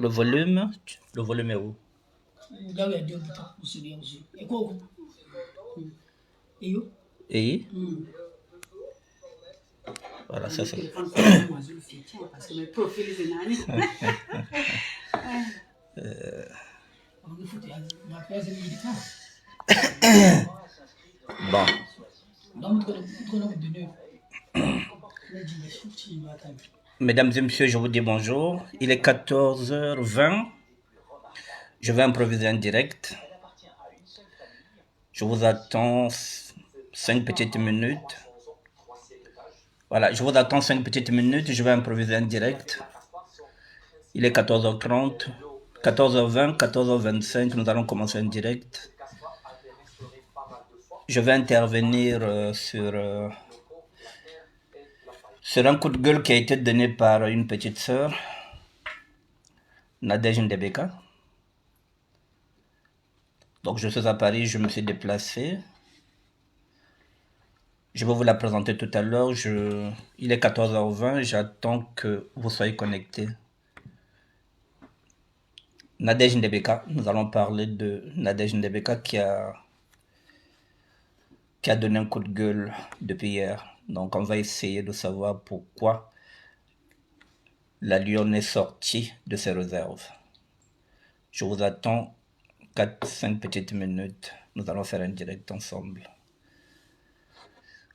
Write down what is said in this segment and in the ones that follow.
Le volume est où? Et voilà, ça c'est. Bon. Mesdames et messieurs, je vous dis bonjour. Il est 14h20. Je vais improviser en direct. Je vous attends 5 petites minutes. Voilà, je vous attends 5 petites minutes. Je vais improviser en direct. Il est 14h30, 14h20, 14h25. Nous allons commencer en direct. Je vais intervenir sur un coup de gueule qui a été donné par une petite sœur, Nadège Ndebeka. Donc je suis à Paris, je me suis déplacé. Je vais vous la présenter tout à l'heure. Il est 14h20, j'attends que vous soyez connectés. Nadège Ndebeka, nous allons parler de Nadège Ndebeka qui a donné un coup de gueule depuis hier. Donc on va essayer de savoir pourquoi la Lyon est sortie de ses réserves. Je vous attends 4-5 petites minutes. Nous allons faire un direct ensemble.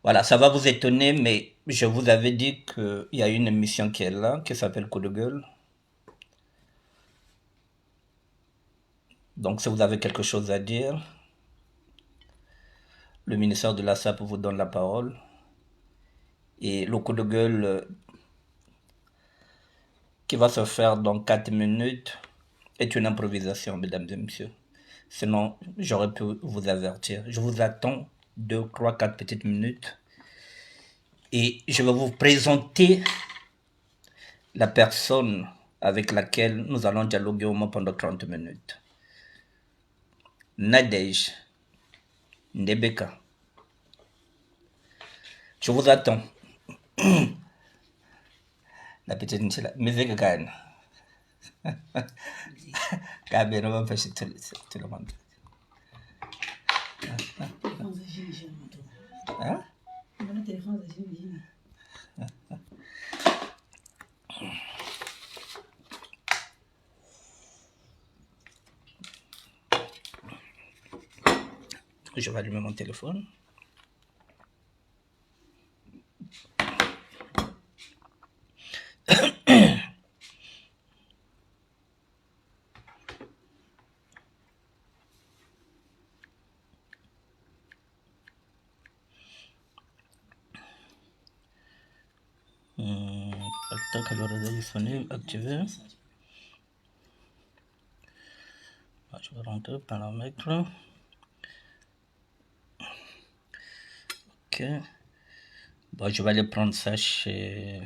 Voilà, ça va vous étonner, mais je vous avais dit qu'il y a une émission qui est là, qui s'appelle Coup de gueule. Donc si vous avez quelque chose à dire, le ministère de la SAP vous donne la parole. Et le coup de gueule qui va se faire dans 4 minutes est une improvisation, mesdames et messieurs. Sinon, j'aurais pu vous avertir. Je vous attends 2, 3, 4 petites minutes. Et je vais vous présenter la personne avec laquelle nous allons dialoguer au moins pendant 30 minutes. Nadège Ndebeka. Je vous attends. La petite Nchila. Musique gagne. Gabi, on va faire tout le monde. Hein? Je vais allumer mon téléphone. Tac, alors est disponible, activé. Je vais rentrer paramètres. Ok. Bon, je vais aller prendre ça chez.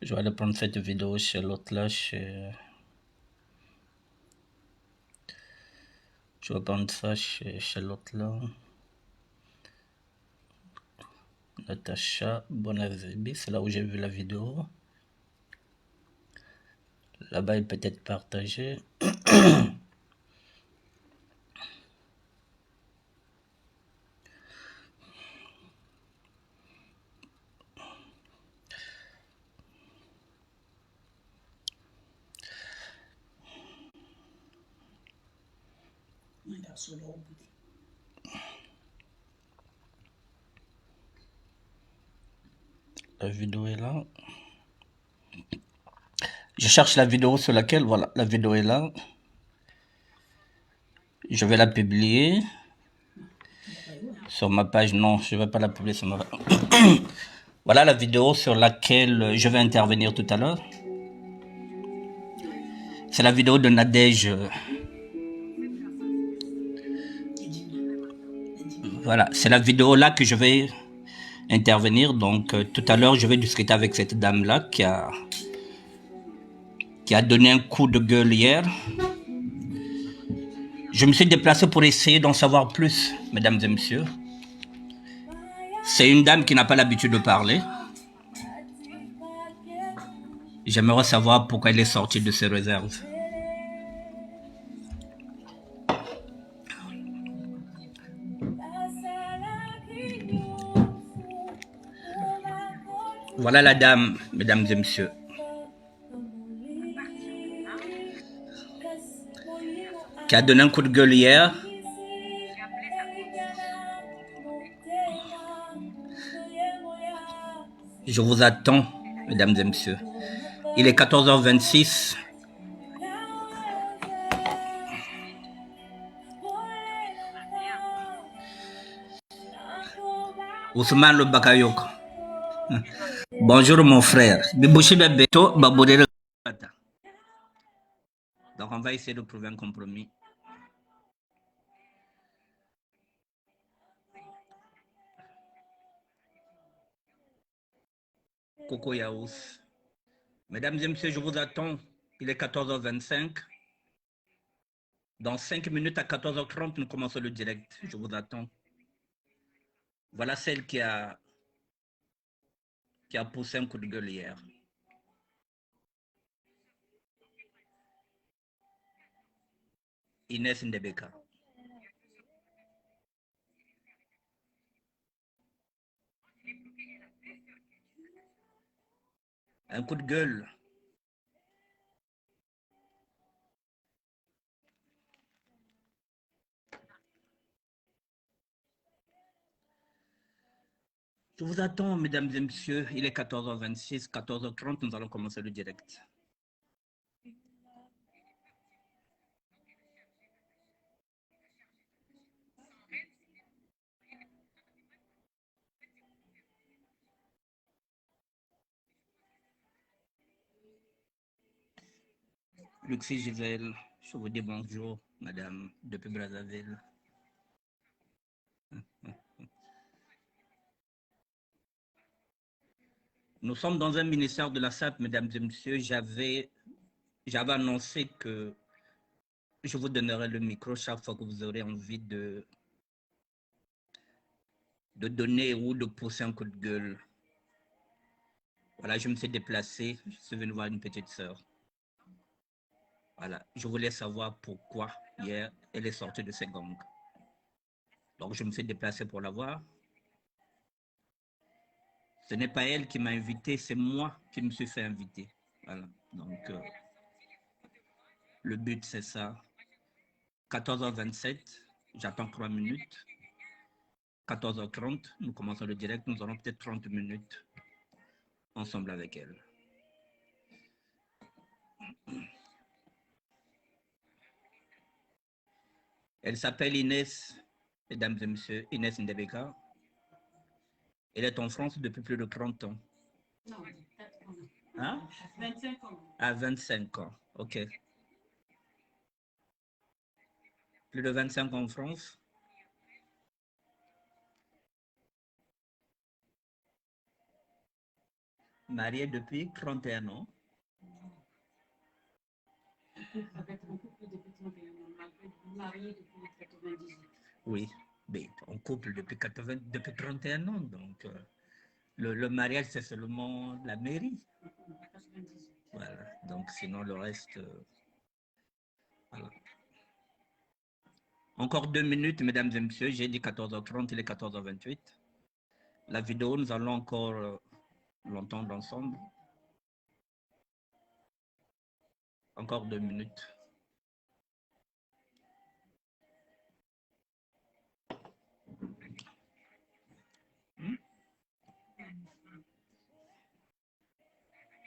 Je vais aller prendre cette vidéo chez l'autre là, Je vais prendre ça chez l'autre là. Natacha Bonazebi, c'est là où j'ai vu la vidéo. Là-bas, il peut être partagé. La vidéo est là. Je cherche la vidéo sur laquelle, voilà, la vidéo est là. Je vais la publier sur ma page. Non, je ne vais pas la publier sur ma page. Voilà la vidéo sur laquelle je vais intervenir tout à l'heure. C'est la vidéo de Nadège. Voilà, c'est la vidéo là que je vais intervenir. Donc tout à l'heure, je vais discuter avec cette dame-là qui a donné un coup de gueule hier. Je me suis déplacé pour essayer d'en savoir plus, mesdames et messieurs. C'est une dame qui n'a pas l'habitude de parler. J'aimerais savoir pourquoi elle est sortie de ses réserves. Voilà la dame, mesdames et messieurs. Qui a donné un coup de gueule hier. Je vous attends, mesdames et messieurs. Il est 14h26. Ousmane le Bakayoko. Bonjour mon frère. Donc on va essayer de trouver un compromis. Coco Yaous. Mesdames et messieurs, je vous attends. Il est 14h25. Dans 5 minutes à 14h30, nous commençons le direct. Je vous attends. Voilà celle qui a poussé un coup de gueule hier. Inès Ndebeka. Un coup de gueule. Je vous attends, mesdames et messieurs. Il est 14h26, 14h30, nous allons commencer le direct. Luxie Gisèle, je vous dis bonjour, madame, depuis Brazzaville. Nous sommes dans un ministère de la SAP, mesdames et messieurs. J'avais annoncé que je vous donnerai le micro chaque fois que vous aurez envie de donner ou de pousser un coup de gueule. Voilà, je me suis déplacé, je suis venu voir une petite sœur. Voilà, je voulais savoir pourquoi hier elle est sortie de ses gangs. Donc je me suis déplacé pour la voir. Ce n'est pas elle qui m'a invité, c'est moi qui me suis fait inviter. Voilà, donc le but c'est ça. 14h27, j'attends 3 minutes. 14h30, nous commençons le direct, nous aurons peut-être 30 minutes ensemble avec elle. Elle s'appelle Inès, mesdames et messieurs, Inès Ndebeka. Elle est en France depuis plus de 30 ans. Non, 4 ans. Hein? 25 ans. Ah, 25 ans, ok. Plus de 25 ans en France. Mariée depuis 31 ans. Avec un couple depuis 31 ans, mariée depuis 98. Oui, mais on couple depuis 31 ans, donc le mariage c'est seulement la mairie. Voilà, donc sinon le reste, voilà. Encore 2 minutes, mesdames et messieurs, j'ai dit 14h30, il est 14h28. La vidéo, nous allons encore l'entendre ensemble. Encore 2 minutes.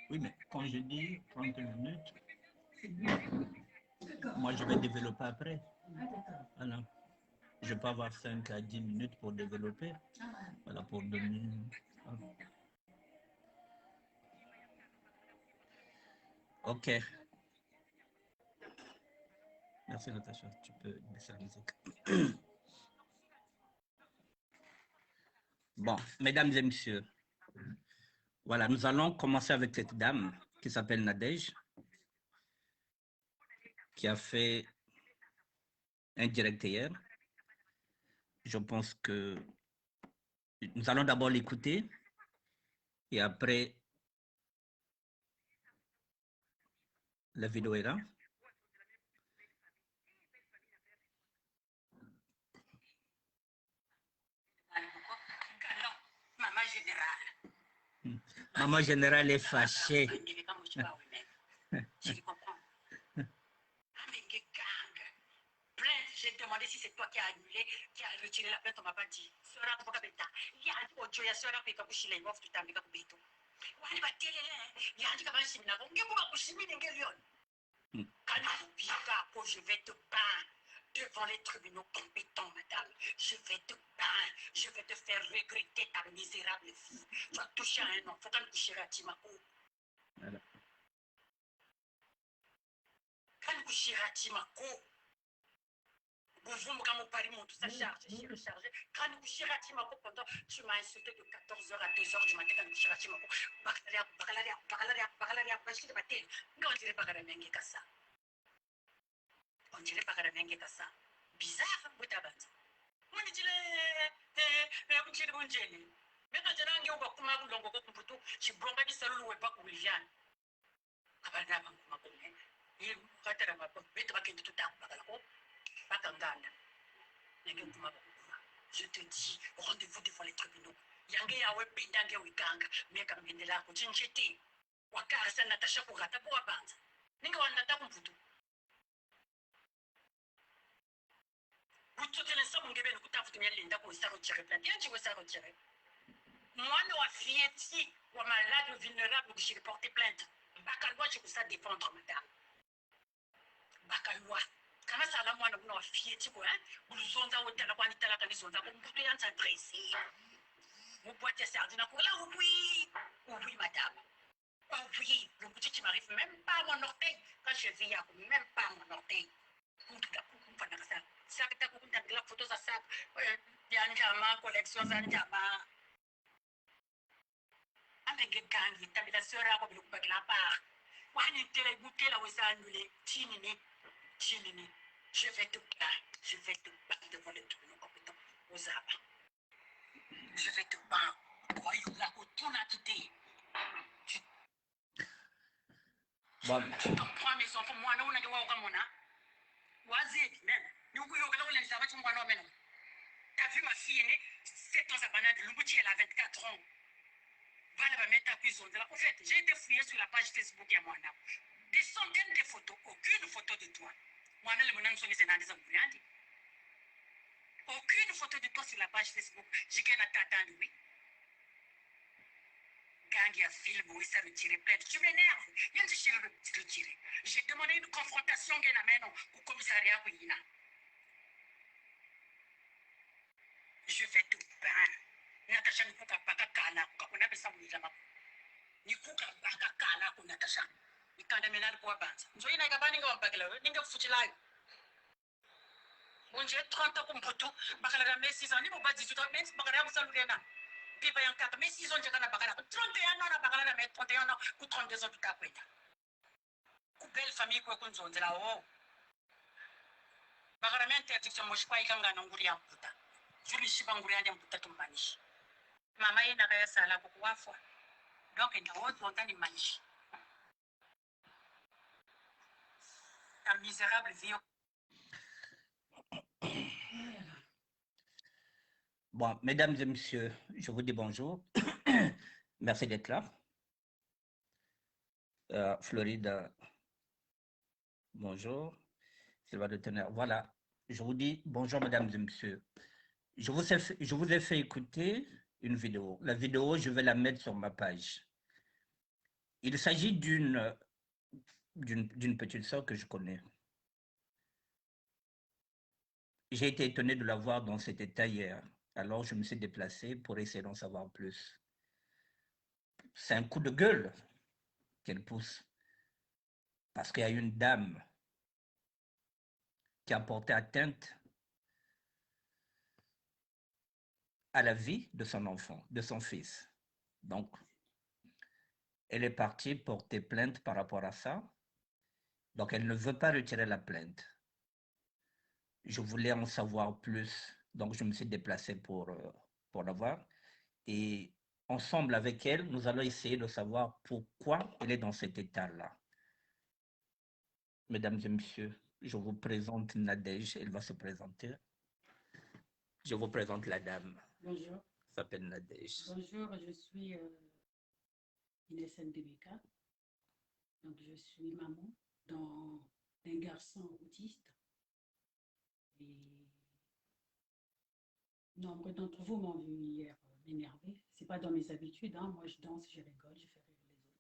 Oui, mais quand je dis 30 minutes, moi je vais développer après. Voilà. Je peux avoir 5 à 10 minutes pour développer. Voilà, pour donner. Ok. Merci Natacha, tu peux baisser la musique. Bon, mesdames et messieurs, voilà, nous allons commencer avec cette dame qui s'appelle Nadège, qui a fait un direct hier. Je pense que nous allons d'abord l'écouter et après, La vidéo est là. Maman générale. Maman générale est fâchée. Je comprends. Plainte, j'ai demandé si c'est toi qui as annulé, qui a retiré la plainte, on m'a pas dit. Sora kuboka beta. Ya ojo ya sora peka kushila imofu tutambika kubitu. Wani batelele, ya ndika bashimina ko ngebuka kushimina ngelion. Quand vous pika ko je vais te peindre devant les tribunaux compétents, madame. Je vais te peindre, je vais te faire regretter ta misérable vie. Tu vas toucher à un nom, faut qu'on couche à Timako. Voilà. Quand coucher à Timako. Bonjour, mon pari, tout ça charge, j'ai rechargé. Quand nous chirati ma pendant, tu m'as insulté de 14h à 2h du matin quand nous chirati ma bagalaria, parce que je m'attends. On dirait bagalaria kassa. On dirait bagalaria kassa. Bizarre, boutabat. Moi, je dis, vous dites, vous dites, mais quand je n'ai pas comment vous l'avez fait pour tout, je ne pas dit ça, vous n'avez pas pour Viviane. Kabana, vous m'avez dit, il va te ramener, mais tu vas quitter tout le temps, pas qu'en je te dis, rendez-vous devant les tribunaux. Yange yawe pindange wikanga, meka mgende lako, jinchete. Wakasa natasha kugata kwa banza. Ninga wanata kumputu. Butu tele sa mungebe no kutafutu mya linda ko sa retiré plan. Bien tu veux ça retirer. Moi wa fieti, wa malade vulnérable que j'ai porté plainte. Bakalwa je peux ça défendre madame. Bakalwa. Kama sala mwana kuna wa fieti ko hein. Buluzonza wotela kwa nitala kanizonza ko mputu yanza dressé. Vous boîte à sardines pour là, oui, oui, madame. Oh oui, le petit qui m'arrive même pas à mon orteil. Quand je vis, même pas à mon orteil. Ça que tu la photo, ça, Yanjama, collection, Zanjama. Avec les gangs, tu as la sœur à la part. Wani tele bouteille là où ça annulé. Chinini. Je vais te battre devant le tribunal compétent aux abats. Je vais te battre. Bon. Tu comprends mes enfants, moi, non, on a dit, t'as vu ma fille aînée, 7 ans à banane de Lumbuti, elle a 24 ans. Va la mettre à prison. En fait, j'ai été fouillé sur la page Facebook à moi. Des centaines de photos, aucune photo de toi. Moi, aucune photo de toi sur la page Facebook. J'ai qu'un attendant, oui. Gang a film où il s'est retiré plainte. Tu m'énerves. Il y a un retiré. J'ai demandé une confrontation au commissariat pour Yina. Je vais te peindre. Natasha Nikuka Pakakana, on appelle ça Mouilama. Nikuka Pakakana, Natasha. Il can't déménager pour Banza. So, il n'y a pas de bagala, il n'y a pas de bon, j'ai 30 ans comme poteau, Bakala, mais 6 ans, il n'y a pas de 18 ans, mais Bakala, vous savez, puis il y a 4, mais 6 ans, j'ai un Bakala. 31 ans, Bakala, mais 31 ans, ou 32 ans, tout à fait. Belle famille, quoi qu'on soit là, oh. Bakala, mais interdiction, moi, je ne sais pas, il y a un Angouli en putain. Je ne suis pas Angouli en putain, tout maniche. Maman, il n'a rien à la pour fois. Donc, il y a autre longtemps de maniche. Ta misérable vie. Bon, mesdames et messieurs, je vous dis bonjour. Merci d'être là. Floride, bonjour. Sylvain de Tonnerre. Voilà, je vous dis bonjour, mesdames et messieurs. Je vous ai fait écouter une vidéo. La vidéo, je vais la mettre sur ma page. Il s'agit d'une petite sœur que je connais. J'ai été étonné de la voir dans cet état hier. Alors, je me suis déplacé pour essayer d'en savoir plus. C'est un coup de gueule qu'elle pousse. Parce qu'il y a une dame qui a porté atteinte à la vie de son enfant, de son fils. Donc, elle est partie porter plainte par rapport à ça. Donc, elle ne veut pas retirer la plainte. Je voulais en savoir plus. Donc, je me suis déplacé pour la voir. Et ensemble avec elle, nous allons essayer de savoir pourquoi elle est dans cet état-là. Mesdames et messieurs, je vous présente Nadège, elle va se présenter. Je vous présente la dame. Bonjour. S'appelle Nadège. Bonjour, je suis Inès Ndebeka. Donc, je suis maman d'un garçon autiste. Et nombre d'entre vous m'ont vu hier m'énerver. C'est pas dans mes habitudes, hein. Moi, je danse, je rigole, je fais rire les autres.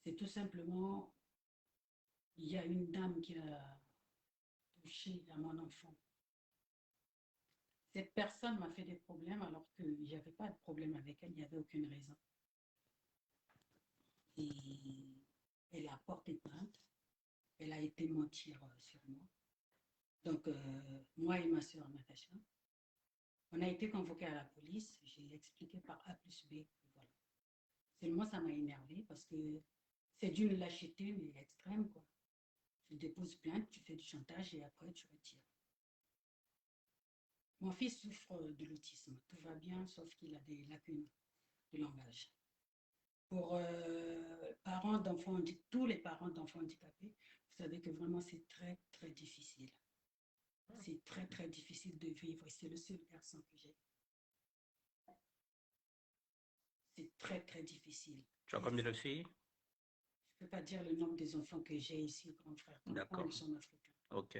C'est tout simplement, il y a une dame qui a touché à mon enfant. Cette personne m'a fait des problèmes alors qu'il n'y avait pas de problème avec elle, il n'y avait aucune raison. Et elle a porté plainte, elle a été mentir sur moi. Donc, moi et ma soeur Natacha, on a été convoqués à la police, j'ai expliqué par A plus B, voilà. Seulement, ça m'a énervé parce que c'est d'une lâcheté, mais extrême, quoi. Tu déposes plainte, tu fais du chantage et après tu retires. Mon fils souffre de l'autisme, tout va bien, sauf qu'il a des lacunes de langage. Pour parents d'enfants, tous les parents d'enfants handicapés, vous savez que vraiment c'est très, très difficile. C'est très, très difficile de vivre et c'est le seul garçon que j'ai. C'est très, très difficile. Tu as combien de filles? Je ne peux pas dire le nombre des enfants que j'ai ici, grand frère. D'accord. Ils sont africains. Ok.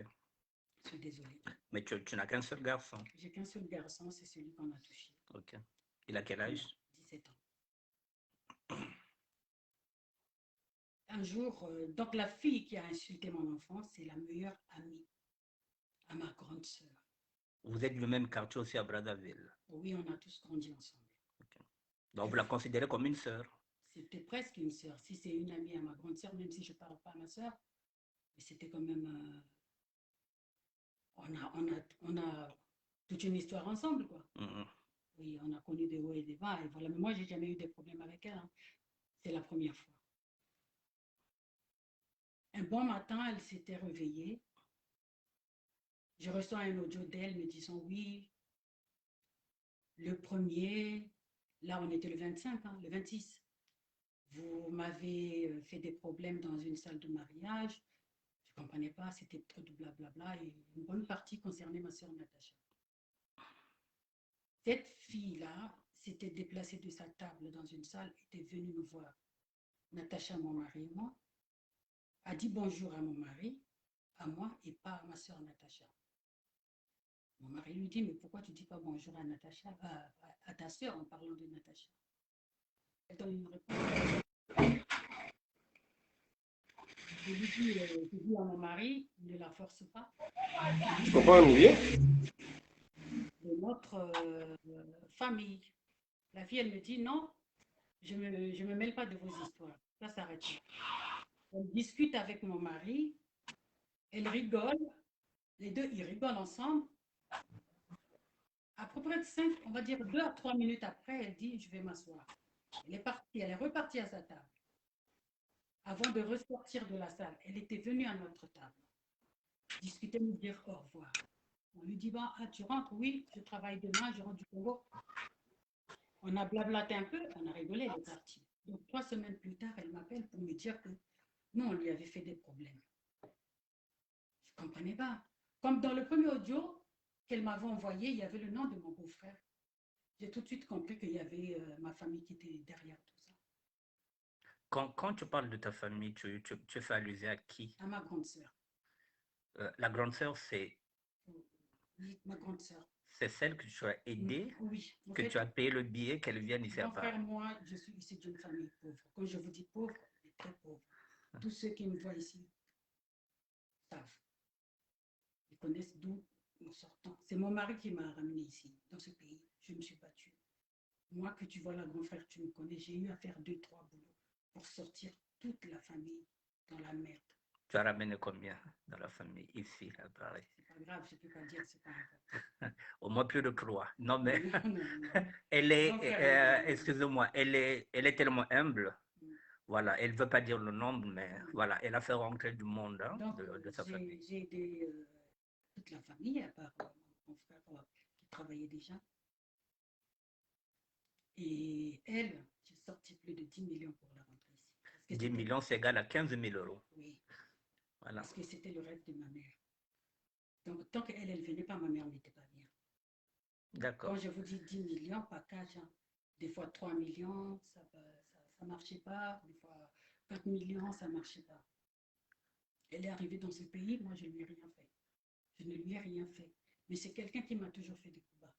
Je suis désolée. Mais tu n'as qu'un seul garçon? J'ai qu'un seul garçon, c'est celui qu'on a touché. Ok. Il a quel âge? 17 ans. Un jour, donc la fille qui a insulté mon enfant, c'est la meilleure amie à ma grande sœur. Vous êtes du même quartier aussi à Brazzaville? Oui, on a tous grandi ensemble. Okay. Donc vous la considérez comme une sœur? C'était presque une sœur. Si c'est une amie à ma grande sœur, même si je ne parle pas à ma sœur, mais c'était quand même... on a toute une histoire ensemble, quoi. Oui, on a connu des hauts et des bas, et voilà. Mais moi, je n'ai jamais eu de problème avec elle, hein. C'est la première fois. Un bon matin, elle s'était réveillée. Je reçois un audio d'elle me disant, oui, le premier, là on était le 25, hein, le 26, vous m'avez fait des problèmes dans une salle de mariage. Je ne comprenais pas, c'était trop de blablabla, et une bonne partie concernait ma soeur Natacha. Cette fille-là s'était déplacée de sa table dans une salle, était venue nous voir. Natacha, mon mari et moi, a dit bonjour à mon mari, à moi et pas à ma soeur Natacha. Mon mari lui dit, mais pourquoi tu ne dis pas bonjour à Natacha, à ta soeur en parlant de Natacha? Elle donne une réponse. Je lui dis à mon mari, ne la force pas. Tu comprends bien? De notre famille. La fille, elle me dit, non, je me mêle pas de vos histoires. Ça s'arrête. Elle discute avec mon mari, elle rigole, les deux, ils rigolent ensemble. À peu près 5, on va dire 2 à 3 minutes après, elle dit, je vais m'asseoir. Elle est partie, elle est repartie à sa table. Avant de ressortir de la salle, elle était venue à notre table, discuter, nous dire au revoir. On lui dit, bah, tu rentres? Oui, je travaille demain, je rentre du Congo. On a blablaté un peu, on a rigolé, elle est partie. Donc 3 semaines plus tard, elle m'appelle pour me dire que nous, on lui avait fait des problèmes. Je ne comprenais pas. Comme dans le premier audio qu'elle m'avait envoyé, il y avait le nom de mon beau-frère. J'ai tout de suite compris qu'il y avait ma famille qui était derrière tout ça. Quand tu parles de ta famille, tu fais allusion à qui? À ma grande sœur. La grande sœur, c'est... Oui, ma grande sœur. C'est celle que tu as aidée, oui, que tu as payé le billet, qu'elle vienne ici à Mon frère et Paris. moi, je suis issu d'une famille pauvre. Quand je vous dis pauvre, très pauvre. Tous ceux qui me voient ici savent. Ils connaissent d'où nous sortons. C'est mon mari qui m'a ramené ici, dans ce pays. Je me suis battue. Moi, que tu vois là, grand frère, tu me connais, j'ai eu à faire 2, 3 boulots pour sortir toute la famille dans la merde. Tu as ramené combien dans la famille ici à Paris? C'est pas grave, je ne peux pas dire, c'est pas important. Au moins plus de 3. Non, mais non. elle est, excusez-moi, elle est tellement humble. Voilà, elle ne veut pas dire le nombre, mais voilà, elle a fait rentrer du monde, hein, Donc, de sa famille. j'ai aidé toute la famille, à part mon frère qui travaillait déjà. Et elle, j'ai sorti plus de 10 millions pour la rentrer ici. 10 millions, c'est égal à 15 000 euros. Oui. Voilà. Parce que c'était le rêve de ma mère. Donc, tant qu'elle, elle venait pas, ma mère n'était pas bien. Quand D'accord. je vous dis 10 millions, pas cash, hein, des fois 3 millions, ça marchait pas. Des fois 4 millions, ça marchait pas. Elle est arrivée dans ce pays, moi, je ne lui ai rien fait. Je ne lui ai rien fait. Mais c'est quelqu'un qui m'a toujours fait des coups bas.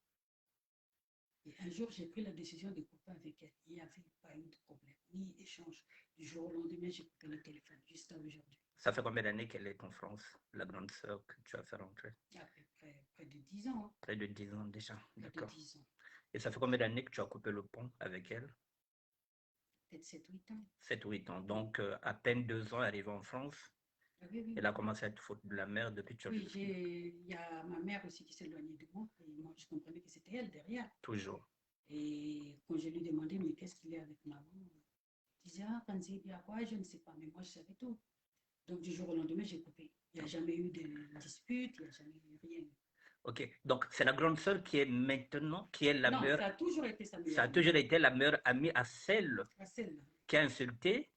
Et un jour, j'ai pris la décision de couper avec elle. Il n'y avait pas eu de problème, ni échange. Du jour au lendemain, j'ai coupé le téléphone, jusqu'à aujourd'hui. Ça fait combien d'années qu'elle est en France, la grande sœur que tu as fait rentrer? À peu près de 10 ans. Hein. Près de 10 ans déjà. Près de D'accord. 10 ans. Et ça fait combien d'années que tu as coupé le pont avec elle? Peut-être 7-8 ans. 7 ou 8 ans. Donc, à peine 2 ans arrivée en France, Ah, oui, oui, elle a commencé à être faute de la mère depuis que tu oui, il y a ma mère aussi qui s'éloignait de moi. Et moi, je comprenais que c'était elle derrière. toujours. Et quand je lui demandais, mais qu'est-ce qu'il y a avec maman? Il disait, ah, Kanzi, il y a quoi? Je ne sais pas, mais moi, je savais tout. Donc, du jour au lendemain, j'ai coupé. Il n'y a jamais eu de dispute, il n'y a jamais eu rien. Ok, donc c'est la grande sœur qui est maintenant, qui est la Non, meilleure, ça a toujours été sa meilleure ça a toujours été la meilleure amie à celle à celle-là, qui a insulté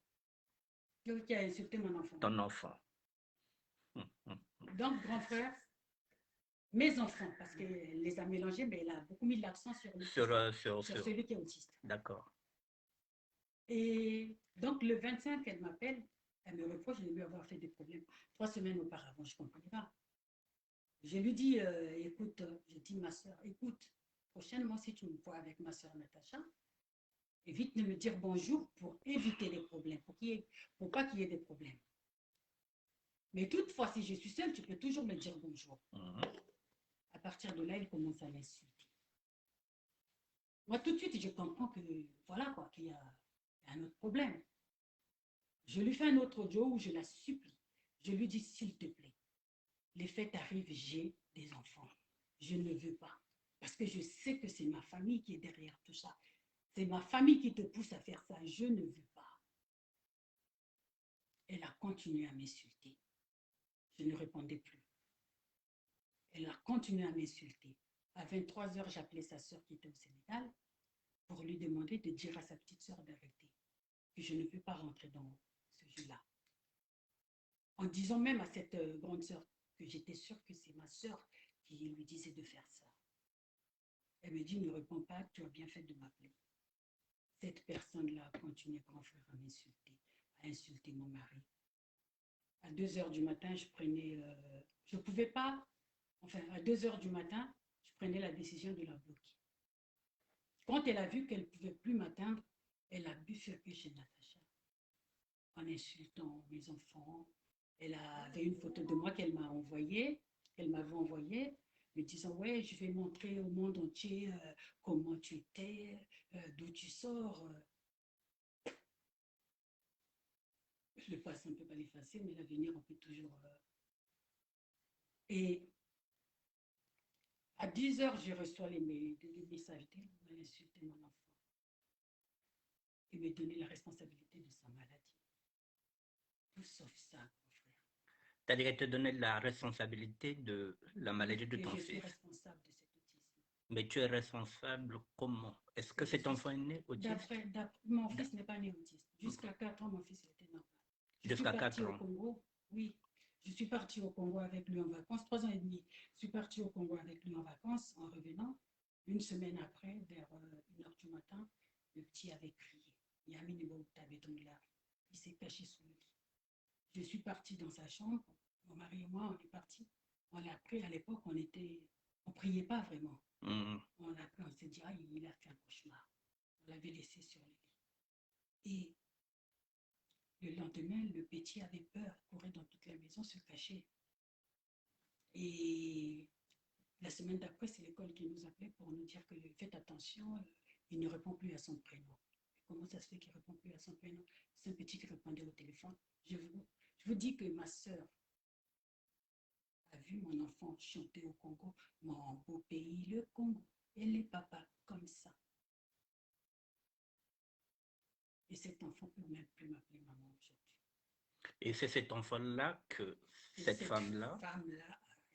qui a insulté mon enfant. ton enfant. Donc, grand frère, mes enfants, parce qu'elle les a mélangés, mais elle a beaucoup mis l'accent sur, sur celui qui est autiste. D'accord. Et donc, le 25, elle m'appelle, elle me reproche de lui avoir fait des problèmes. 3 semaines auparavant, je ne comprenais pas. Je lui dis, écoute, je dis ma soeur, écoute, prochainement, si tu me vois avec ma soeur Natacha, évite de me dire bonjour pour éviter les problèmes, pour pas qu'il y ait des problèmes. Mais toutefois, si je suis seule, tu peux toujours me dire bonjour. À partir de là, il commence à l'insulter. Moi, tout de suite, je comprends que, voilà quoi, qu'il y a un autre problème. Je lui fais un autre audio où je la supplie. Je lui dis, s'il te plaît, les fêtes arrivent, j'ai des enfants. Je ne veux pas. Parce que je sais que c'est ma famille qui est derrière tout ça. C'est ma famille qui te pousse à faire ça. Je ne veux pas. Elle a continué à m'insulter. Je ne répondais plus. Elle a continué à m'insulter. À 23 heures, j'appelais sa soeur qui était au Sénégal pour lui demander de dire à sa petite soeur d'arrêter. Que je ne veux pas rentrer dans ce jeu-là. En disant même à cette grande sœur que j'étais sûre que c'est ma sœur qui lui disait de faire ça. Elle me dit, ne réponds pas, tu as bien fait de m'appeler. Cette personne-là a continué, grand frère, à m'insulter, à insulter mon mari. À 2 heures du matin, je ne pouvais pas, enfin, à 2 heures du matin, je prenais la décision de la bloquer. Quand elle a vu qu'elle ne pouvait plus m'atteindre, elle a bifurqué chez Natacha en insultant mes enfants. Elle avait une photo de moi qu'elle m'avait envoyée, me disant, ouais, je vais montrer au monde entier comment tu étais, d'où tu sors. Je le passe, on ne peut pas l'effacer, mais l'avenir, on peut toujours... Et à 10 heures, je reçois les messages d'elle, elle insultait mon enfant et me donnait la responsabilité de sa maladie. Tout sauf ça, mon frère. C'est-à-dire qu'elle te donnait la responsabilité de la maladie de ton fils. Je suis fils. responsable de cet autisme. Mais tu es responsable comment? Est-ce que cet enfant est né autiste? Mon fils n'est pas né autiste. Jusqu'à 4 ans, mon fils était normal. Jusqu'à 4 ans. Au Congo, oui. Je suis partie au Congo avec lui en vacances, 3 ans et demi. Je suis partie au Congo avec lui en vacances, en revenant. Une semaine après, vers 1h du matin, le petit avait crié. Il y a Il s'est caché sous le lit. Je suis partie dans sa chambre. Mon mari et moi, on est partis. On l'a pris à l'époque, on ne priait pas vraiment. On s'est dit, ah, il a fait un cauchemar. On l'avait laissé sur le lit. Et le lendemain, le petit avait peur, courait dans toute la maison, se cachait. Et la semaine d'après, c'est l'école qui nous appelait pour nous dire que faites attention, il ne répond plus à son prénom. Et comment ça se fait qu'il ne répond plus à son prénom? C'est un petit qui répondait au téléphone. Je vous dis que ma soeur a vu mon enfant chanter au Congo, mon beau pays, le Congo, et les papas, comme ça. Et cet enfant ne peut même plus m'appeler maman aujourd'hui. Et c'est cet enfant-là que cette femme-là a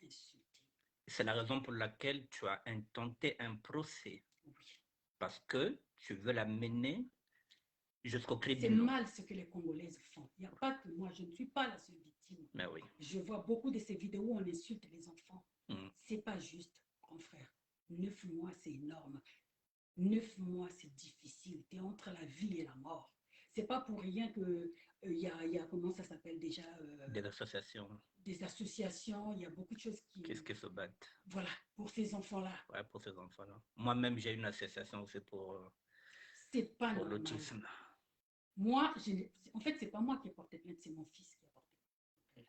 insulté. C'est la raison pour laquelle tu as intenté un procès. Oui. Parce que tu veux la mener Jusqu'au cri C'est du non. mal ce que les Congolaises font. Il n'y a pas que moi, je ne suis pas la seule victime. Mais oui. Je vois beaucoup de ces vidéos où on insulte les enfants. Mm. C'est pas juste, grand frère. 9 mois, c'est énorme. 9 mois, c'est difficile. Tu es entre la vie et la mort. C'est pas pour rien que y a, comment ça s'appelle déjà Des associations des associations, il y a beaucoup de choses qui se battent. Voilà, pour ces enfants-là. Ouais, pour ces enfants-là. Moi-même, j'ai une association aussi C'est pas pour normal. l'autisme. Moi, en fait, c'est pas moi qui ai porté plainte, c'est mon fils qui a porté plainte.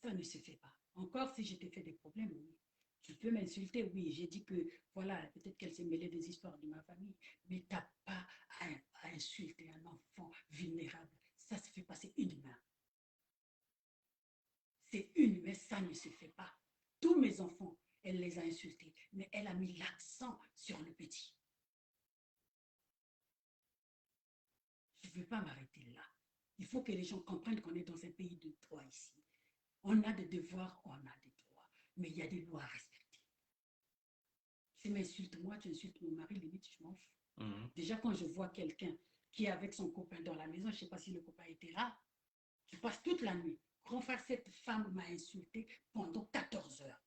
Ça ne se fait pas. Encore si je t'ai fait des problèmes, oui. Tu peux m'insulter, oui. J'ai dit que, voilà, peut-être qu'elle s'est mêlée des histoires de ma famille, mais tu n'as pas à insulter un enfant vulnérable. Ça se fait pas, c'est inhumain. C'est inhumain, ça ne se fait pas. Tous mes enfants, elle les a insultés, mais elle a mis l'accent sur le petit. Je ne veux pas m'arrêter là. Il faut que les gens comprennent qu'on est dans un pays de droit ici. On a des devoirs, on a des droits, mais il y a des lois à respecter. Tu m'insultes moi, tu insultes mon mari, limite, je m'en fous. Mm. Déjà, quand je vois quelqu'un qui est avec son copain dans la maison, je ne sais pas si le copain était là, tu passes toute la nuit. Grand frère, cette femme m'a insulté pendant 14 heures.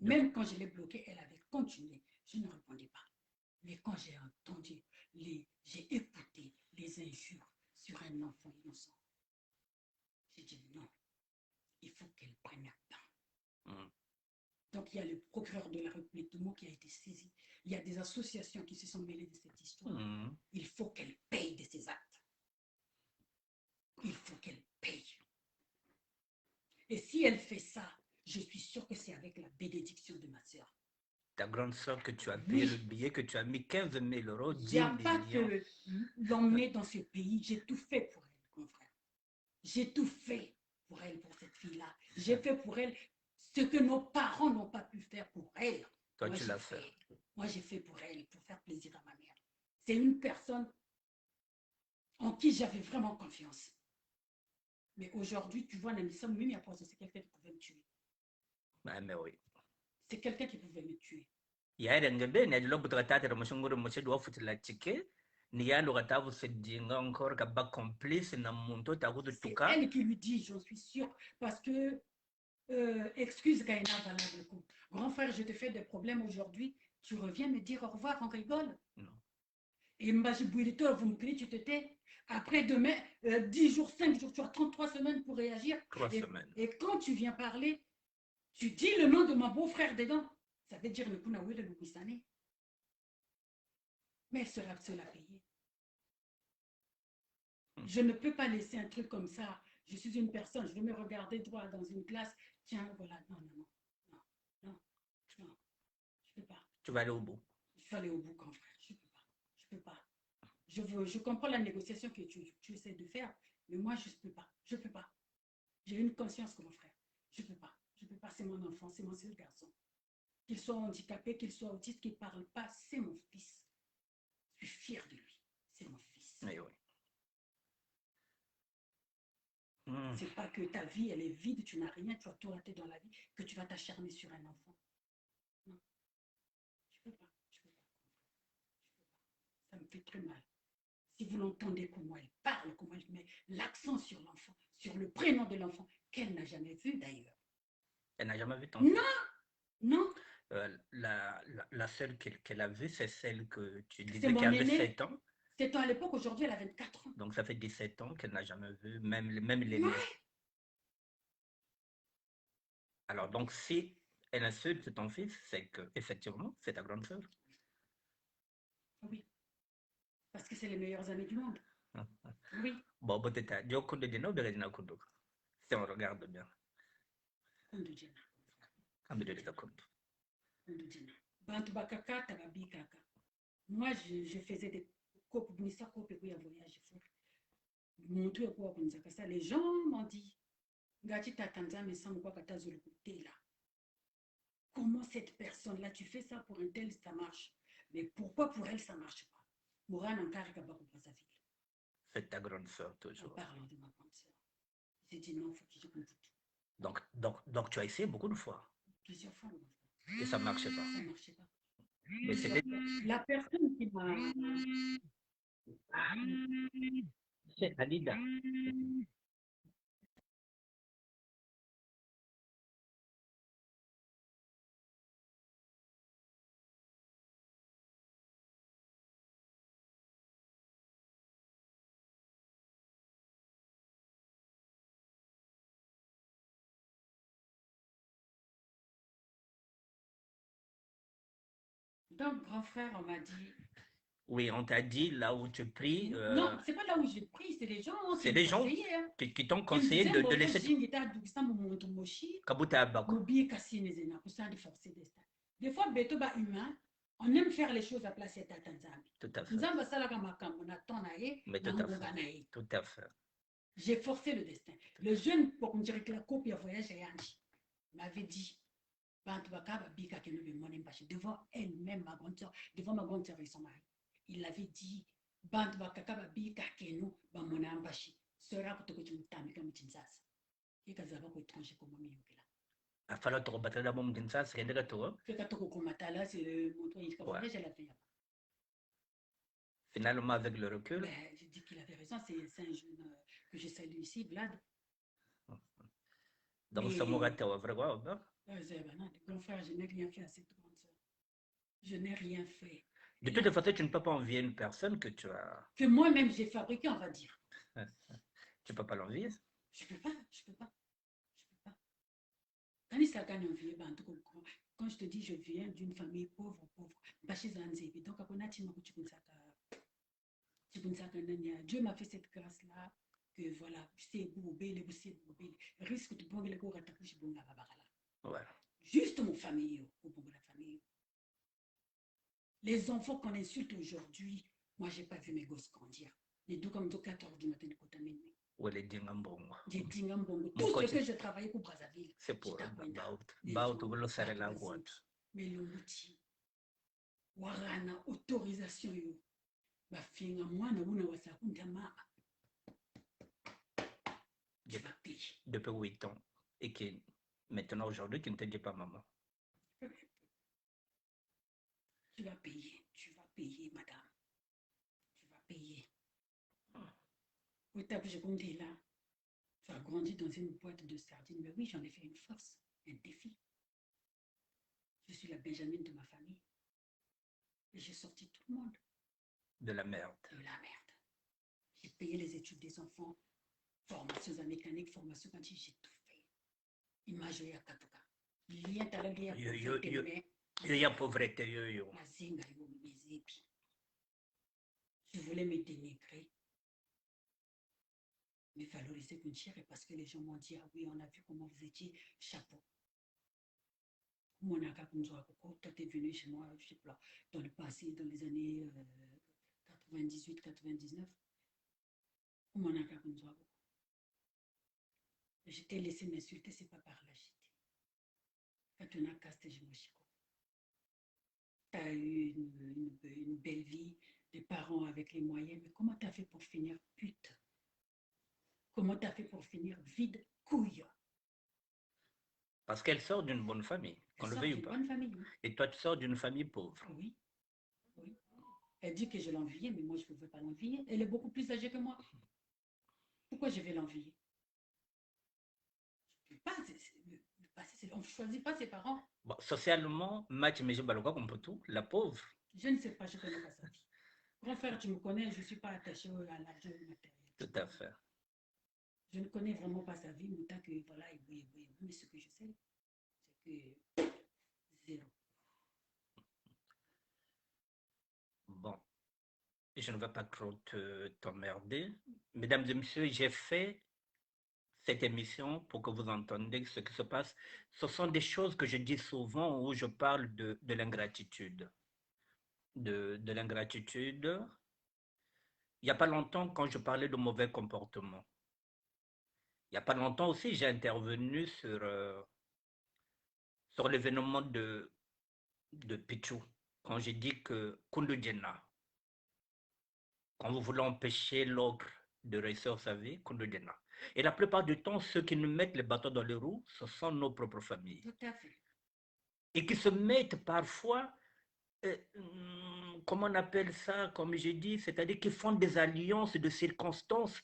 Même quand je l'ai bloquée, elle avait continué. Je ne répondais pas. Mais quand j'ai entendu, j'ai écouté les injures sur un enfant innocent, j'ai dit non, il faut qu'elle prenne un temps. Mm. Donc, il y a le procureur de la République de Mo qui a été saisi. Il y a des associations qui se sont mêlées de cette histoire. Mm. Il faut qu'elle paye de ses actes. Il faut qu'elle paye. Et si elle fait ça, je suis sûre que c'est avec la bénédiction de ma sœur. Ta grande soeur que tu as payé le billet, que tu as mis 15 000 euros, 10 Il n'y a pas millions. que l'emmener dans ce pays. J'ai tout fait pour elle, mon frère. J'ai tout fait pour elle, pour cette fille-là. J'ai fait pour elle ce que nos parents n'ont pas pu faire pour elle. Toi, tu l'as fait. Moi, j'ai fait pour elle, pour faire plaisir à ma mère. C'est une personne en qui j'avais vraiment confiance. Mais aujourd'hui, tu vois, Nanissa Mimi à c'est quelqu'un qui pouvait me tuer. Ah, mais oui. C'est quelqu'un qui pouvait me tuer. yaire ngebe ne dilo buta tata mushunguru muchedu wafutila chike ni yalo katavu sedinga encore kaba complice na muntu takututuka. C'est elle qui lui dit, j'en suis sûre, parce que excuse Gaïna valable. Grand frère, je te fais des problèmes aujourd'hui. Tu reviens me dire au revoir, on rigole. Non. Et Mbajibouilito, vous me criez, tu te tais. Après demain, 10 jours, 5 jours, tu as 33 semaines pour réagir. 3 semaines. Et quand tu viens parler, tu dis le nom de mon beau-frère dedans. Ça veut dire le Kunaoué de Louisane. Mais elle sera seule à payer. Je ne peux pas laisser un truc comme ça. Je suis une personne, je vais me regarder droit dans une classe. Tiens, voilà, non, non, non, non, non, non, je ne peux pas. Tu vas aller au bout. Je vais aller au bout, grand frère. Je ne peux pas. Je ne peux pas. Je comprends la négociation que tu essaies de faire, mais moi, je ne peux pas. Je ne peux pas. J'ai une conscience comme mon frère. Je ne peux pas. Je ne peux pas. C'est mon enfant, c'est mon seul garçon. Qu'il soit handicapé, qu'il soit autiste, qu'il ne parle pas, c'est mon fils. Je suis fière de lui. C'est mon fils. Oui, oui. C'est pas que ta vie, elle est vide, tu n'as rien, tu as tout raté dans la vie, que tu vas t'acharner sur un enfant. Non. Je peux pas. Je peux pas. Je peux pas. Ça me fait très mal. Si vous l'entendez comment elle parle, comment elle met l'accent sur l'enfant, sur le prénom de l'enfant, qu'elle n'a jamais vu d'ailleurs. Elle n'a jamais vu ton Non, non. La seule qu'elle a vue, c'est celle que tu C'est disais mon qui avait aînée. 7 ans. 7 ans à l'époque, aujourd'hui elle a 24 ans. Donc ça fait 17 ans qu'elle n'a jamais vu, même l'aînée. Ouais. Alors donc si elle insulte ton fils, c'est que effectivement c'est ta grande sœur. Oui. Parce que c'est les meilleurs amis du monde. Oui. Bon, peut-être, si on regarde bien. Moi, je faisais des coupes, voyage. Les gens m'ont dit, comment cette personne-là, tu fais ça pour un tel, ça marche. Mais pourquoi pour elle, ça ne marche pas? C'est ta grande sœur, toujours. En parlant de ma grande sœur. J'ai dit non, il faut que je compte tout. Donc tu as essayé beaucoup de fois. Plusieurs fois. Et ça ne marchait pas. Ça ne marchait pas. Mais c'était... La personne qui m'a... C'est Alida. Donc, grand frère, on m'a dit, Oui, on t'a dit là où tu pries, non, c'est pas là où j'ai pris, c'est les gens qui c'est me les gens conseillaient. Hein. qui t'ont Qui me conseillé disaient, de Moto laisser Jingita Dukista Momonto Moshi, Kabuta Abako. Mobi Kassine Zena, pour ça, de forcer destin. Des fois, Beto ba humain, on aime faire les choses à placer à Tanzanie. Tout à fait. Nzamba Salaka Makam, on attend naïe, Mais tout à fait. Tout à fait. J'ai forcé le destin. Le jeune, pour qu'on dirait que la copie à voyage à Yanji, m'avait dit, devant elle-même, ma grande soeur, devant ma grande soeur et son mari. Il avait dit, sera que tu me t'as mis comme Tinzas. Et que ça va étranger comme moi. Il fallait te rebattre la bombe d'une salle, c'est rien de tout. Fait que tu as c'est le montant, il j'ai la fait. Finalement, avec le recul. Ben, j'ai dit qu'il avait raison, c'est un jeune que je salue ici, Vlad. Donc, ça m'a raté, vraiment. Non, grand frère, je n'ai rien fait à cette grande soeur. Je n'ai rien fait. De toute façon, tu ne peux pas envier une personne que tu as. Que moi-même j'ai fabriqué, on va dire. Tu ne peux pas l'envier. Je ne peux pas. Quand je te dis je viens d'une famille pauvre, Dieu m'a fait cette grâce-là, que voilà, risque de bon Voilà. Juste mon famille, la famille. Les enfants qu'on insulte aujourd'hui, moi, je n'ai pas vu mes gosses grandir. Les deux comme 14 du matin de Kotamene. Ou les Dingambongo. Des Dingambongo. Tout ce que je travaillais pour Brazzaville. C'est pour Baout, vous le savez la boîte. Mais le outil, warana autorisation yo. Bafinga mwana una wasakunda maa. Tu vas payer. Depuis 8 ans. Et qui, maintenant, aujourd'hui, qui ne te dit pas maman. Tu vas payer, madame. Tu vas payer. Au table, je comptais là. Tu as grandi dans une boîte de sardines. Mais oui, j'en ai fait une force, un défi. Je suis la Benjamin de ma famille. Et j'ai sorti tout le monde. De la merde. J'ai payé les études des enfants, formation à mécanique, formation quand j'ai tout fait. Image à Katuka. Il y a pauvreté. Je voulais me dénigrer, me valoriser comme chère parce que les gens m'ont dit, ah oui, on a vu comment vous étiez, chapeau. Mon toi, tu es venu chez moi, je sais pas, dans le passé, dans les années 98, 99. Je t'ai laissé m'insulter, c'est pas par là, j'étais. Quand tu as casté, je me suis tu as eu une belle vie, des parents avec les moyens, mais comment tu as fait pour finir pute? Comment tu as fait pour finir vide couille? Parce qu'elle sort d'une bonne famille, qu'on le veuille ou pas. Bonne famille, oui. Et toi, tu sors d'une famille pauvre. Oui. Elle dit que je l'enviais, mais moi, je ne pouvais pas l'envier. Elle est beaucoup plus âgée que moi. Pourquoi je vais l'envier? Je ne peux pas. On ne choisit pas ses parents. Bon, socialement, Match Meje Baloka, comme pour tout, la pauvre. Je ne sais pas, je ne connais pas sa vie. Grand frère, tu me connais, je ne suis pas attaché à l'argent matériel. Tout à fait. Je ne connais vraiment pas sa vie, mais tant que voilà, mais ce que je sais, c'est que zéro. Bon, je ne vais pas trop t'emmerder. Mesdames et messieurs, j'ai fait cette émission pour que vous entendiez ce qui se passe. Ce sont des choses que je dis souvent où je parle de l'ingratitude. De l'ingratitude. Il n'y a pas longtemps, quand je parlais de mauvais comportement, il n'y a pas longtemps aussi, j'ai intervenu sur l'événement de Pichou, quand j'ai dit que Kundu Djena, quand vous voulez empêcher l'ogre de réussir sa vie, Kundu Djena. Et la plupart du temps, ceux qui nous mettent les bâtons dans les roues, ce sont nos propres familles. Tout à fait. Et qui se mettent parfois comment on appelle ça, comme j'ai dit, c'est-à-dire qu'ils font des alliances de circonstances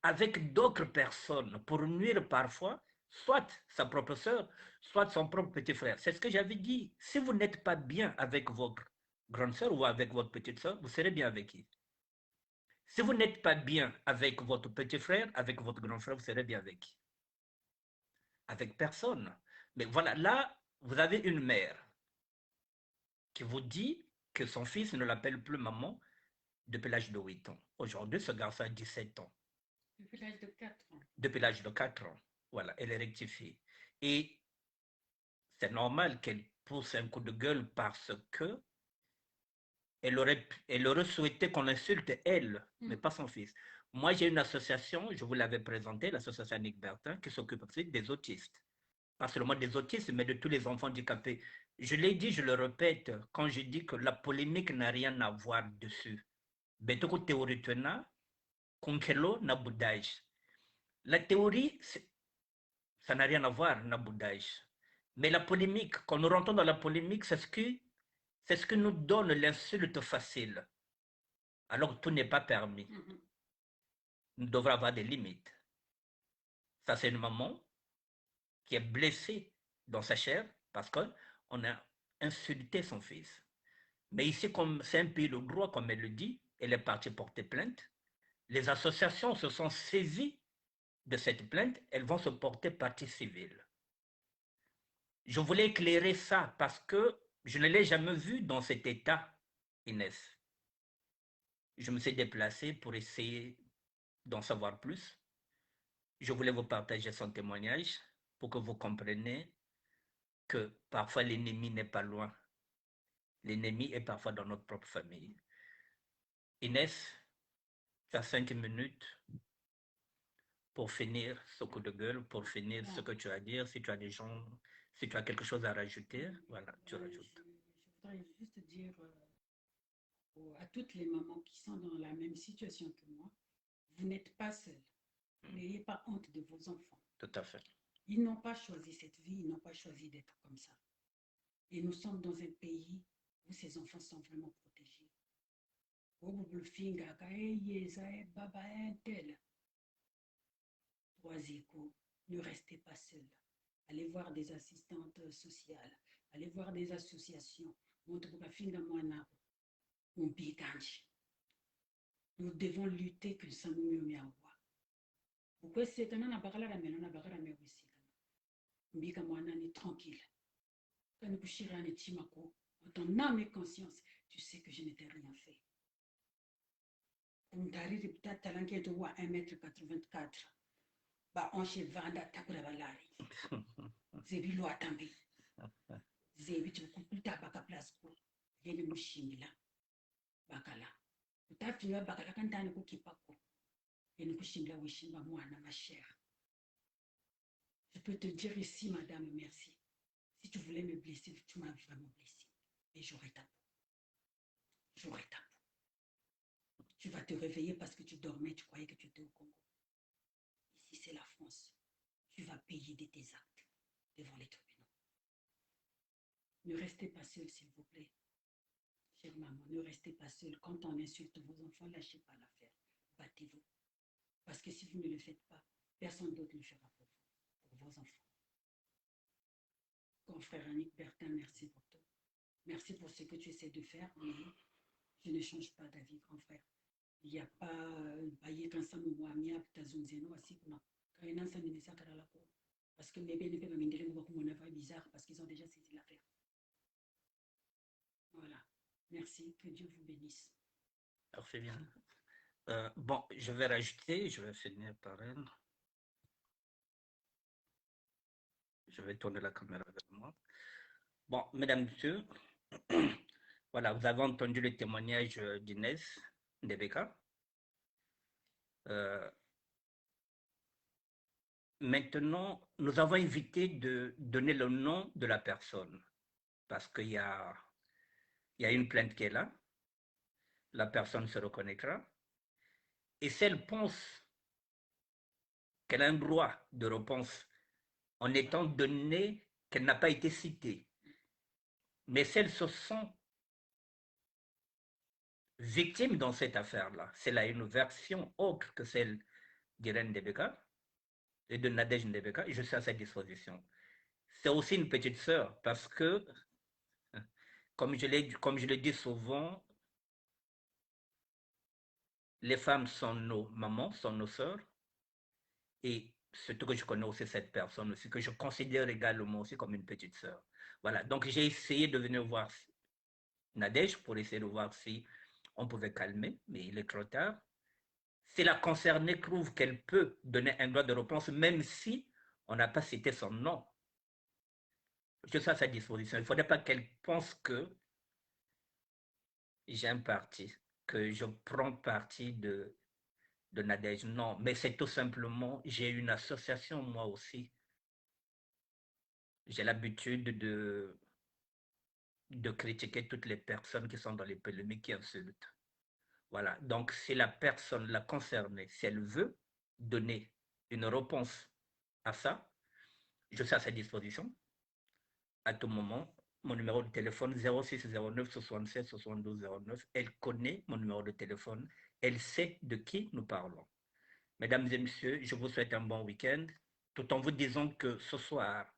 avec d'autres personnes pour nuire parfois, soit sa propre sœur, soit son propre petit frère. C'est ce que j'avais dit. Si vous n'êtes pas bien avec votre grande sœur ou avec votre petite sœur, vous serez bien avec qui? Si vous n'êtes pas bien avec votre petit frère, avec votre grand frère, vous serez bien avec qui? Avec personne. Mais voilà, là, vous avez une mère qui vous dit que son fils ne l'appelle plus maman depuis l'âge de 8 ans. Aujourd'hui, ce garçon a 17 ans. Depuis l'âge de 4 ans. Depuis l'âge de 4 ans. Voilà, elle est rectifiée. Et c'est normal qu'elle pousse un coup de gueule parce que elle aurait souhaité qu'on l'insulte elle, mais pas son fils. Moi, j'ai une association, je vous l'avais présentée, l'association Nick Bertin, qui s'occupe aussi des autistes. Pas seulement des autistes, mais de tous les enfants handicapés. Je l'ai dit, je le répète, quand je dis que la polémique n'a rien à voir dessus. Betoko théorie tena, konkelo na boudage. La théorie, ça n'a rien à voir, na boudage. Mais la polémique, quand nous rentrons dans la polémique, c'est ce que nous donne l'insulte facile. Alors que tout n'est pas permis. Nous devrons avoir des limites. Ça, c'est une maman qui est blessée dans sa chair parce qu'on a insulté son fils. Mais ici, comme c'est un pays de droit, comme elle le dit, elle est partie porter plainte. Les associations se sont saisies de cette plainte, elles vont se porter partie civile. Je voulais éclairer ça parce que je ne l'ai jamais vu dans cet état, Inès. Je me suis déplacé pour essayer d'en savoir plus. Je voulais vous partager son témoignage pour que vous compreniez que parfois l'ennemi n'est pas loin. L'ennemi est parfois dans notre propre famille. Inès, tu as 5 minutes pour finir ce coup de gueule, pour finir ce que tu as à dire. Si tu as des gens, si tu as quelque chose à rajouter, voilà, tu rajoutes. Je voudrais juste dire à toutes les mamans qui sont dans la même situation que moi, vous n'êtes pas seuls. N'ayez pas honte de vos enfants. Tout à fait. Ils n'ont pas choisi cette vie, ils n'ont pas choisi d'être comme ça. Et nous sommes dans un pays où ces enfants sont vraiment protégés. Ne restez pas seuls. Allez voir des assistantes sociales, allez voir des associations. Nous devons lutter que ça nous met en voie. Pourquoi c'est un an tranquille. En ton âme et conscience, tu sais que je n'étais rien fait. Pour me dire peut-être talent qui est de 1m84. Bah, on chez Vanda, Takura Balari. Zebi lo atambi. Zebi tu coupe ta baka place ko. Yene mushimila. Bakala. Utafiwa bakala kantani ko kipako. Yene kushimila wishimba mwana ma chère. Je peux te dire ici, madame, merci. Si tu voulais me blesser, tu m'as vraiment blessé. Et j'aurais ta peau. J'aurais ta peau. Tu vas te réveiller parce que tu dormais, tu croyais que tu étais au Congo. Ici, c'est la France. Tu vas payer de tes actes devant les tribunaux. Ne restez pas seul, s'il vous plaît. Chère maman, ne restez pas seul. Quand on insulte vos enfants, lâchez pas l'affaire. Battez-vous. Parce que si vous ne le faites pas, personne d'autre le fera pour vous, pour vos enfants. Confrère Annick Bertin, merci pour tout. Merci pour ce que tu essaies de faire, mais je ne change pas d'avis, grand frère. Il n'y a pas parce que mes bénéfices vont bizarre parce qu'ils ont déjà saisi l'affaire. Voilà. Merci. Que Dieu vous bénisse. Parfait, bien. Bon, je vais rajouter, je vais finir par elle. Je vais tourner la caméra vers moi. Bon, mesdames, messieurs, voilà, vous avez entendu le témoignage d'Inès Ndebeka. Maintenant, nous avons évité de donner le nom de la personne parce qu'il y a une plainte qui est là. La personne se reconnaîtra. Et si elle pense qu'elle a un droit de réponse en étant donné qu'elle n'a pas été citée, mais si elle se sent victime dans cette affaire-là. C'est là une version autre que celle d'Irène Ndebeka et de Nadège Ndebeka, et je suis à sa disposition. C'est aussi une petite sœur, parce que, comme je le dis souvent, les femmes sont nos mamans, sont nos sœurs, et surtout que je connais aussi cette personne aussi, que je considère également aussi comme une petite sœur. Voilà, donc j'ai essayé de venir voir Nadège pour essayer de voir si on pouvait calmer, mais il est trop tard. Si la concernée trouve qu'elle peut donner un droit de réponse, même si on n'a pas cité son nom, je suis à sa disposition. Il ne faudrait pas qu'elle pense que j'ai un parti, que je prends parti de Nadège. Non, mais c'est tout simplement, j'ai une association moi aussi. J'ai l'habitude de critiquer toutes les personnes qui sont dans les polémiques qui insultent. Voilà, donc si la personne la concernée, si elle veut donner une réponse à ça, je suis à sa disposition à tout moment. Mon numéro de téléphone 06 09 67 72 09. Elle connaît mon numéro de téléphone. Elle sait de qui nous parlons. Mesdames et messieurs, je vous souhaite un bon week-end, tout en vous disant que ce soir,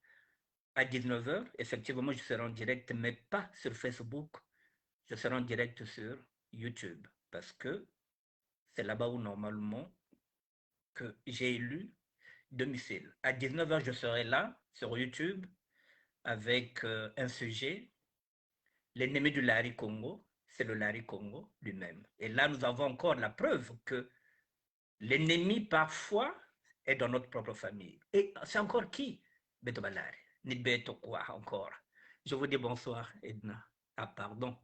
à 19h, effectivement, je serai en direct, mais pas sur Facebook. Je serai en direct sur YouTube, parce que c'est là-bas où normalement que j'ai élu domicile. À 19h, je serai là, sur YouTube, avec un sujet. L'ennemi du Lari Congo, c'est le Lari Congo lui-même. Et là, nous avons encore la preuve que l'ennemi, parfois, est dans notre propre famille. Et c'est encore qui? Beto Balari. Ni Beto quoi encore. Je vous dis bonsoir, Edna. Ah, pardon.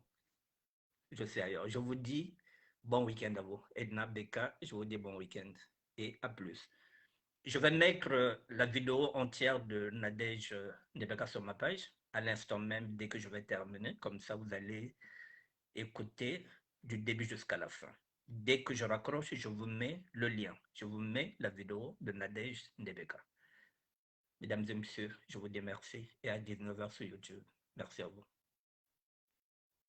Je sais ailleurs. Je vous dis bon week-end à vous. Edna Beka, je vous dis bon week-end. Et à plus. Je vais mettre la vidéo entière de Nadège Ndebeka sur ma page à l'instant même dès que je vais terminer. Comme ça, vous allez écouter du début jusqu'à la fin. Dès que je raccroche, je vous mets le lien. Je vous mets la vidéo de Nadège Ndebeka. Mesdames et messieurs, je vous dis merci et à 19h sur YouTube. Merci à vous.